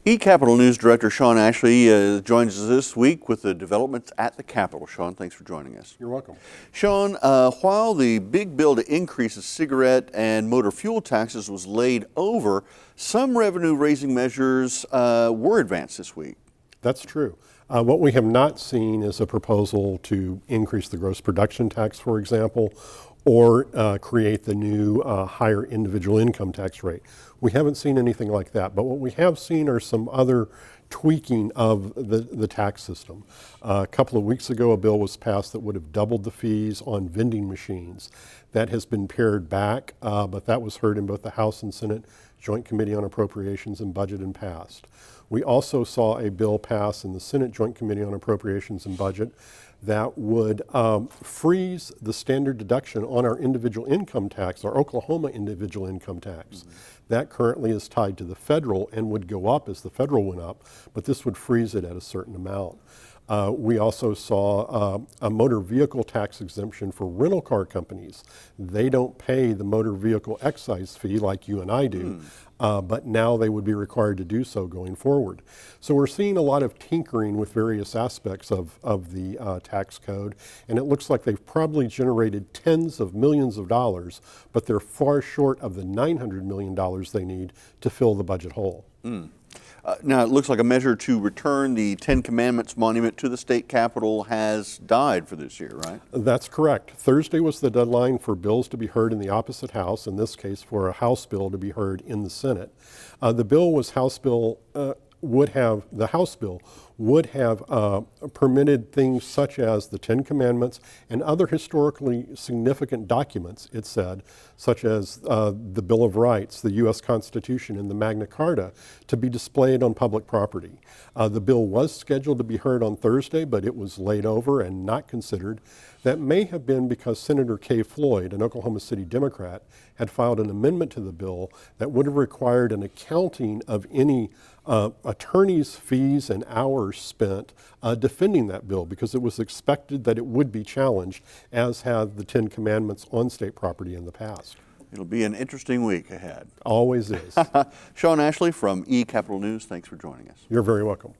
eCapitol News Director Sean Ashley joins us this week with the developments at the Capitol. Sean, thanks for joining us. You're welcome. Sean, while the big bill to increase the cigarette and motor fuel taxes was laid over, some revenue-raising measures were advanced this week. That's true. What we have not seen is a proposal to increase the gross production tax, for example, or create the new higher individual income tax rate. We haven't seen anything like that, but what we have seen are some other tweaking of the tax system. A couple of weeks ago, a bill was passed that would have doubled the fees on vending machines. That has been pared back, but that was heard in both the House and Senate Joint Committee on Appropriations and Budget and passed. We also saw a bill pass in the Senate Joint Committee on Appropriations and Budget that would freeze the standard deduction on our individual income tax, our Oklahoma individual income tax. Mm-hmm. That currently is tied to the federal and would go up as the federal went up, but this would freeze it at a certain amount. We also saw a motor vehicle tax exemption for rental car companies. They don't pay the motor vehicle excise fee like you and I do, but now they would be required to do so going forward. So we're seeing a lot of tinkering with various aspects of the tax code, and it looks like they've probably generated tens of millions of dollars, but they're far short of the $900 million they need to fill the budget hole. Now, it looks like a measure to return the Ten Commandments monument to the state capitol has died for this year, right? That's correct. Thursday was the deadline for bills to be heard in the opposite house, in this case for a House bill to be heard in the Senate. The bill was House bill, the House bill would have permitted things such as the Ten Commandments and other historically significant documents, it said, such as the Bill of Rights, the U.S. Constitution, and the Magna Carta, to be displayed on public property. The bill was scheduled to be heard on Thursday, but it was laid over and not considered. That may have been because Senator Kay Floyd, an Oklahoma City Democrat, had filed an amendment to the bill that would have required an accounting of any attorney's fees and hours spent defending that bill, because it was expected that it would be challenged, as had the Ten Commandments on state property in the past. It'll be an interesting week ahead. Always is. Sean Ashley from eCapitol News, thanks for joining us. You're very welcome.